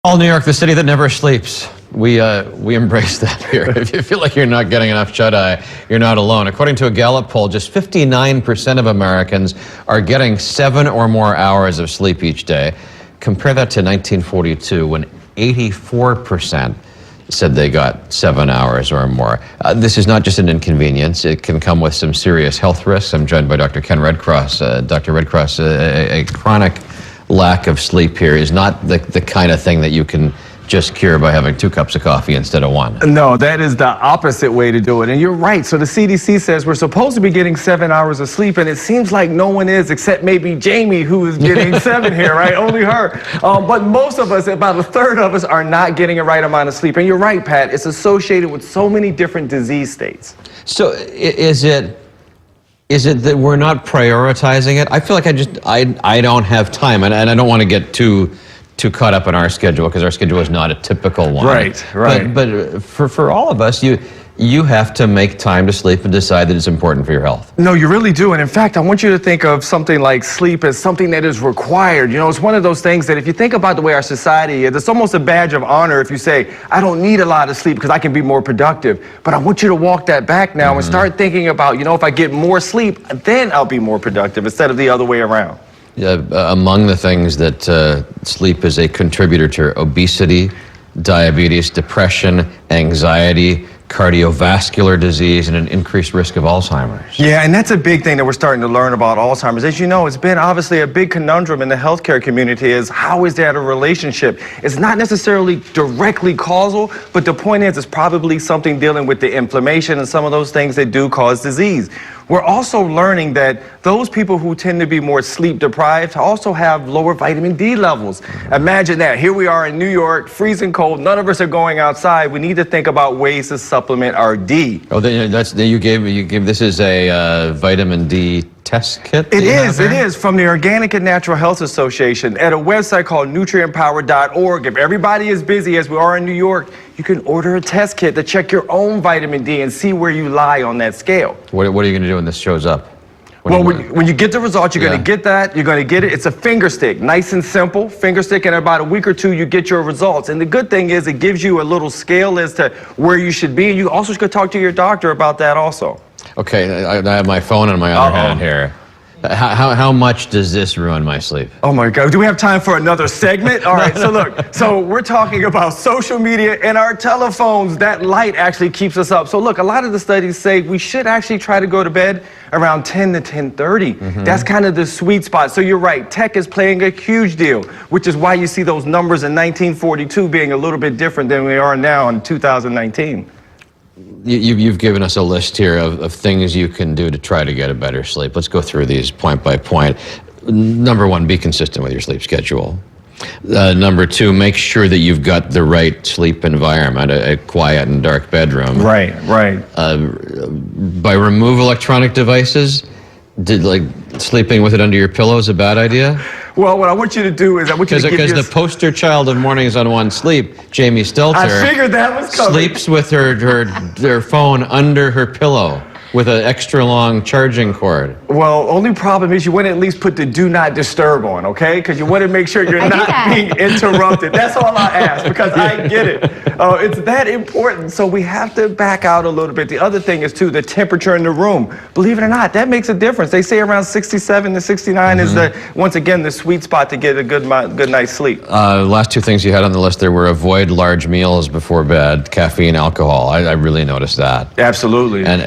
All New York, the city that never sleeps. We embrace that here. If you feel like you're not getting enough shut-eye, you're not alone. According to a Gallup poll, just 59% of Americans are getting 7 or more hours of sleep each day. Compare that to 1942, when 84% said they got 7 hours or more. This is not just an inconvenience. It can come with some serious health risks. I'm joined by Dr. Ken Redcross. Dr. Redcross, a chronic lack of sleep here is not the kind of thing that you can just cure by having 2 cups of coffee instead of 1. No, that is the opposite way to do it. And you're right. So the CDC says we're supposed to be getting 7 hours of sleep, and it seems like no one is, except maybe Jamie, who is getting 7 here, right? Only her. But most of us, about a third of us, are not getting the right amount of sleep. And you're right, Pat. It's associated with so many different disease states. So is it that we're not prioritizing it? I feel like I don't have time, and I don't want to get too caught up in our schedule, because our schedule is not a typical one. Right. But for all of us, you have to make time to sleep and decide that it's important for your health. No, you really do. And in fact, I want you to think of something like sleep as something that is required. You know, it's one of those things that if you think about the way our society is, it's almost a badge of honor if you say, I don't need a lot of sleep because I can be more productive. But I want you to walk that back now and start thinking about, you know, if I get more sleep, then I'll be more productive instead of the other way around. Among the things that sleep is a contributor to obesity, diabetes, depression, anxiety, cardiovascular disease, and an increased risk of Alzheimer's. Yeah, and that's a big thing that we're starting to learn about Alzheimer's. As you know, it's been obviously a big conundrum in the healthcare community is how is that a relationship? It's not necessarily directly causal, but the point is it's probably something dealing with the inflammation and some of those things that do cause disease. We're also learning that those people who tend to be more sleep deprived also have lower vitamin D levels. Imagine that. Here we are in New York, freezing cold. None of us are going outside. We need to think about ways to supplement our D. Oh, you gave this is a vitamin D test kit? It is from the Organic and Natural Health Association at a website called nutrientpower.org. If everybody is busy as we are in New York, you can order a test kit to check your own vitamin D and see where you lie on that scale. What are you going to do when this shows up? When you get the results, you're going to get that. You're going to get it. It's a finger stick, nice and simple. Finger stick, in about a week or 2, you get your results. And the good thing is it gives you a little scale as to where you should be. And you also should talk to your doctor about that also. Okay, I have my phone in my other hand here. How much does this ruin my sleep? Oh my God, do we have time for another segment? All right, so look, so we're talking about social media and our telephones. That light actually keeps us up. So look, a lot of the studies say we should actually try to go to bed around 10 to 10:30. That's kind of the sweet spot. So you're right, tech is playing a huge deal, which is why you see those numbers in 1942 being a little bit different than we are now in 2019. You've given us a list here of things you can do to try to get a better sleep. Let's go through these point by point. Number 1, be consistent with your sleep schedule. Number 2, make sure that you've got the right sleep environment, a quiet and dark bedroom. Right. By remove electronic devices, like sleeping with it under your pillow is a bad idea? Well, what I want you to do is because the poster child of Mornings on One Sleep, Jamie Stelter, I figured that was coming. Sleeps with her phone under her pillow with an extra long charging cord. Well, only problem is you want to at least put the do not disturb on, okay? Because you want to make sure you're not being interrupted. That's all I ask, because I get it. It's that important, so we have to back out a little bit. The other thing is, too, the temperature in the room. Believe it or not, that makes a difference. They say around 67 to 69 is, once again, the sweet spot to get a good night's sleep. Last 2 things you had on the list there were avoid large meals before bed, caffeine, alcohol. I really noticed that. Absolutely. And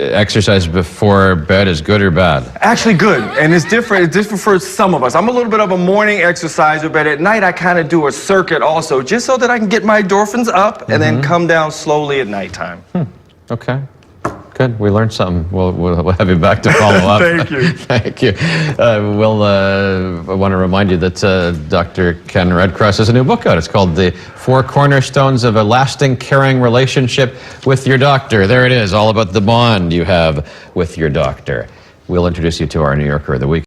exercise before bed is good or bad? Actually good, and it's different for some of us. I'm a little bit of a morning exerciser, but at night I kind of do a circuit also, just so that I can get my endorphins up and then come down slowly at nighttime. Okay. Good. We learned something. We'll have you back to follow up. Thank you. Thank you. I want to remind you that Dr. Ken Redcross has a new book out. It's called The 4 Cornerstones of a Lasting, Caring Relationship with Your Doctor. There it is, all about the bond you have with your doctor. We'll introduce you to our New Yorker of the Week.